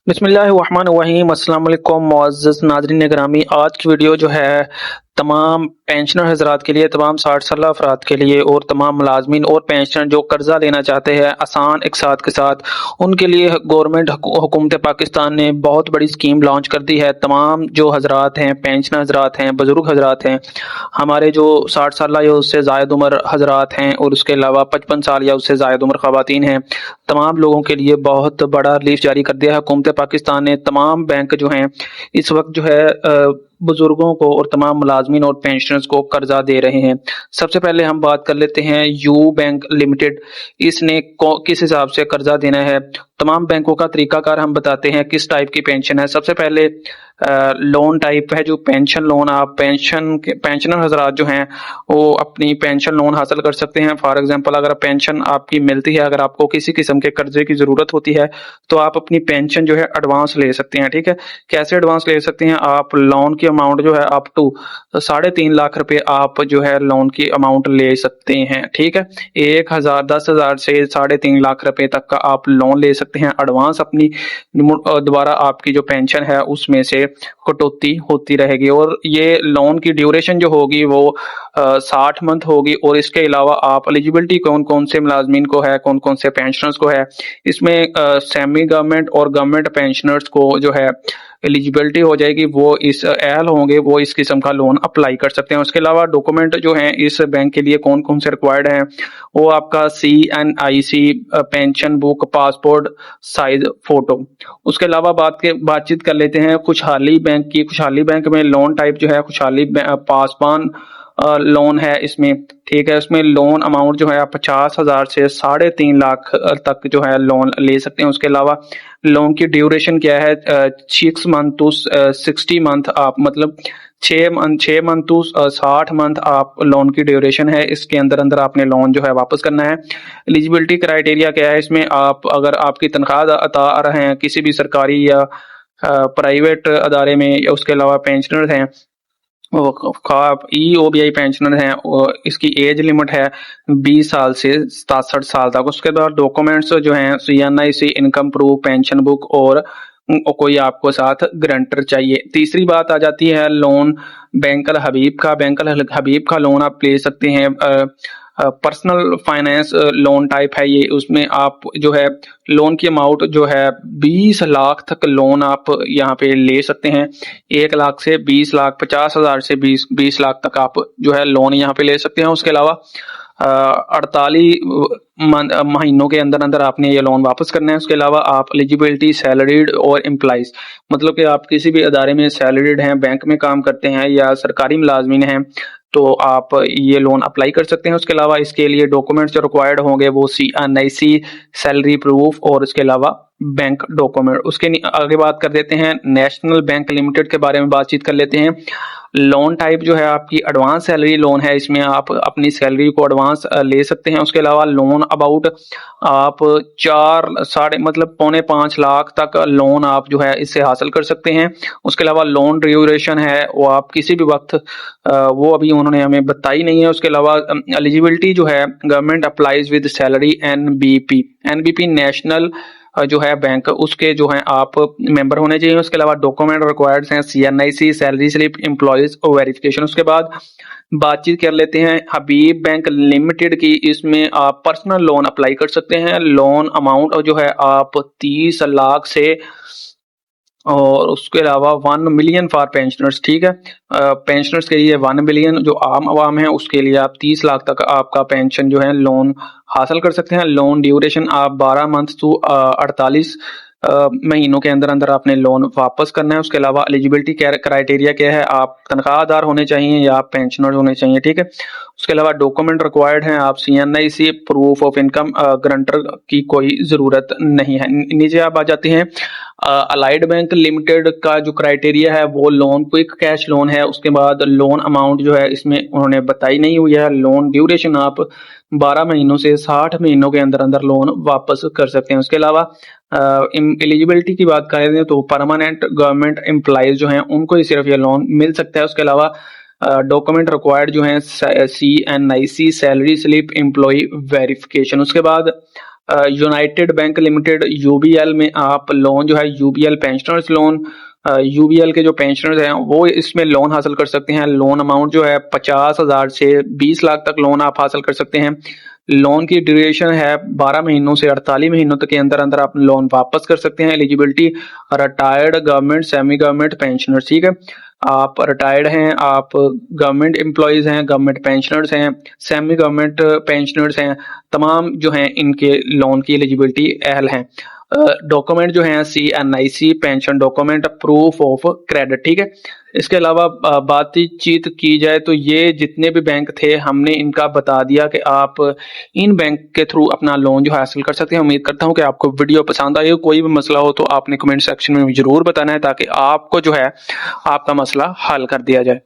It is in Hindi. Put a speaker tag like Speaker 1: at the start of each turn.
Speaker 1: बिस्मिल्लाहिर्रहमानिर्रहीम अस्सलाम वालेकुम मुअज़्ज़ज़ नाज़रीन गिरामी। आज की वीडियो जो है तमाम पेंशनर हज़रात के लिए, तमाम 60 साला अफराद के लिए और तमाम मुलाज़मीन और पेंशनर जो कर्ज़ा लेना चाहते हैं आसान इक़सात के साथ, उनके लिए गवर्नमेंट हुकूमत पाकिस्तान ने बहुत बड़ी स्कीम लॉन्च कर दी है। तमाम जो हज़रात हैं, पेंशनर हज़रात हैं, बुज़ुर्ग हज़रात हैं, हमारे जो 60 साल या उससे ज़ायद उम्र हज़रात हैं और उसके अलावा 55 साल या उससे ज़ायद उम्र ख़वातीन हैं, तमाम लोगों के लिए बहुत बड़ा रिलीफ जारी कर दिया है हुकूमत पाकिस्तान ने। तमाम बैंक जो हैं इस वक्त जो है बुजुर्गों को और तमाम मुलाजमीन और पेंशनर्स को कर्जा दे रहे हैं। सबसे पहले हम बात कर लेते हैं यू बैंक लिमिटेड, इसने किस हिसाब से कर्जा देना है। तमाम बैंकों का तरीकाकार हम बताते हैं, किस टाइप की पेंशन है। सबसे पहले लोन टाइप है जो पेंशन लोन, आप पेंशनर हजरात जो हैं वो अपनी पेंशन लोन हासिल कर सकते हैं। फॉर एग्जांपल अगर पेंशन आपकी मिलती है, अगर आपको किसी किस्म के कर्जे की जरूरत होती है तो आप अपनी पेंशन जो है एडवांस ले सकते हैं। ठीक है, कैसे एडवांस ले सकते हैं? आप लोन की अमाउंट जो है अप टू 3.5 लाख रुपए आप जो है लोन की अमाउंट ले सकते हैं। ठीक है, 1,000 10,000 से 3.5 लाख रुपए तक का आप लोन ले सकते हैं एडवांस अपनी। दोबारा आपकी जो पेंशन है उसमें से कटौती होती रहेगी और ये लोन की ड्यूरेशन जो होगी वो 60 मंथ होगी। और इसके अलावा आप एलिजिबिलिटी कौन कौन से मुलाजमीन को है, कौन कौन से पेंशनर्स को है, इसमें सेमी गवर्नमेंट और गवर्नमेंट पेंशनर्स को जो है एलिजिबिलिटी हो जाएगी, वो इस अहल होंगे, वो इस किस्म का लोन अप्लाई कर सकते हैं। उसके अलावा डॉक्यूमेंट जो हैं इस बैंक के लिए कौन कौन से रिक्वायर्ड हैं, वो आपका CNIC, pension book, passport size photo. उसके अलावा बातचीत कर लेते हैं खुशहाली बैंक की। खुशहाली बैंक में लोन टाइप जो है खुशहाली पासबान लोन है इसमें। ठीक है, उसमें लोन अमाउंट जो है आप 50,000 से 3.5 लाख तक जो है लोन ले सकते हैं। उसके अलावा लोन की ड्यूरेशन क्या है? 6 मंथ टू 60 मंथ, आप मतलब 6 मंथ टू 60 मंथ आप लोन की ड्यूरेशन है। इसके अंदर अंदर आपने लोन जो है वापस करना है। एलिजिबिलिटी क्राइटेरिया क्या है इसमें? आप अगर आपकी तनख्वाह अता रहे हैं किसी भी सरकारी या प्राइवेट अदारे में, या उसके अलावा पेंशनर हैं, EOBI पेंशनर हैं, इसकी एज लिमिट है 20 साल से 67 साल तक। उसके बाद डॉक्यूमेंट्स जो हैं CNIC, income proof, pension book और कोई आपको साथ गारंटर चाहिए। तीसरी बात आ जाती है लोन बैंक अल हबीब का। बैंक अल हबीब का लोन आप ले सकते हैं। पर्सनल फाइनेंस लोन टाइप है ये। उसमें आप जो है लोन की अमाउंट जो है 20 लाख तक लोन आप यहाँ पे ले सकते हैं। 1 लाख से 20 लाख, 50,000 से 20 लाख तक आप जो है लोन यहाँ पे ले सकते हैं। उसके अलावा 48 महीनों के अंदर अंदर आपने ये लोन वापस करना है। उसके अलावा आप एलिजिबिलिटी सैलरीड और एम्प्लॉइज, मतलब कि आप किसी भी अदारे में सैलरीड हैं, बैंक में काम करते हैं या सरकारी मुलाजमीन हैं, तो आप ये लोन अप्लाई कर सकते हैं। उसके अलावा इसके लिए डॉक्यूमेंट्स जो रिक्वायर्ड होंगे वो CNIC सैलरी प्रूफ और उसके अलावा बैंक डॉक्यूमेंट। उसके आगे बात कर देते हैं नेशनल बैंक लिमिटेड के बारे में बातचीत कर लेते हैं। लोन टाइप जो है आपकी एडवांस सैलरी लोन है, इसमें आप अपनी सैलरी को एडवांस ले सकते हैं। उसके अलावा लोन अबाउट आप 4 साढ़े मतलब 4.5 लाख तक लोन आप जो है इससे हासिल कर सकते हैं। उसके अलावा लोन ड्यूरेशन है वो आप किसी भी वक्त वो अभी उन्होंने हमें बताई नहीं है। उसके अलावा एलिजिबिलिटी जो है government applies with salary NBP national जो है बैंक, उसके जो है आप मेंबर होने चाहिए। उसके अलावा डॉक्यूमेंट रिक्वायर्ड हैं CNIC salary slip, employees verification. उसके बाद बातचीत कर लेते हैं हबीब बैंक लिमिटेड की। इसमें आप पर्सनल लोन अप्लाई कर सकते हैं। लोन अमाउंट जो है आप 30 लाख से और उसके अलावा 1 मिलियन फॉर पेंशनर्स। ठीक है, पेंशनर्स के लिए 1 मिलियन, जो आम आवाम है उसके लिए आप 30 लाख तक आपका पेंशन जो है लोन हासिल कर सकते हैं। लोन ड्यूरेशन आप 12 मंथ टू 48 महीनों के अंदर अंदर आपने लोन वापस करना है। उसके अलावा एलिजिबिलिटी क्राइटेरिया क्या है? आप तनख्वाहदार होने चाहिए या आप पेंशनर होने चाहिए। ठीक है, उसके अलावा डॉक्यूमेंट रिक्वायर्ड हैं आप CNIC proof of income, guarantor की कोई जरूरत नहीं है। नीचे आप आ जाते हैं अलाइड बैंक लिमिटेड का जो क्राइटेरिया है वो लोन क्विक कैश लोन है। उसके बाद लोन अमाउंट जो है इसमें उन्होंने बताई नहीं हुई है। लोन ड्यूरेशन आप 12 महीनों से 60 महीनों के अंदर अंदर लोन वापस कर सकते हैं। उसके अलावा एलिजिबिलिटी की बात करें तो परमानेंट गवर्नमेंट एम्प्लॉयज जो हैं उनको ही सिर्फ ये लोन मिल सकता है। उसके अलावा डॉक्यूमेंट रिक्वायर्ड जो हैं CNIC salary slip, employ verification. उसके बाद यूनाइटेड बैंक लिमिटेड यूबीएल में आप लोन जो है यूबीएल पेंशनर्स लोन, यूबीएल के जो पेंशनर्स हैं वो इसमें लोन हासिल कर सकते हैं। लोन अमाउंट जो है 50,000 से 20 लाख तक लोन आप हासिल कर सकते हैं। लोन की ड्यूरेशन है 12 महीनों से 48 महीनों तक के अंदर अंदर आप लोन वापस कर सकते हैं। Eligibility retired government semi government pensioners, ठीक है, आप रिटायर्ड हैं, आप गवर्नमेंट एम्प्लॉयज हैं, गवर्नमेंट पेंशनर्स हैं, सेमी गवर्नमेंट पेंशनर्स हैं, तमाम जो हैं इनके लोन की एलिजिबिलिटी अहल हैं। डॉक्यूमेंट जो हैं CNIC pension document, proof of credit, ठीक है। इसके अलावा बातचीत की जाए तो ये जितने भी बैंक थे हमने इनका बता दिया कि आप इन बैंक के थ्रू अपना लोन जो हासिल कर सकते हैं। उम्मीद करता हूं कि आपको वीडियो पसंद आई हो। कोई भी मसला हो तो आपने कमेंट सेक्शन में जरूर बताना है ताकि आपको जो है आपका मसला हल कर दिया जाए।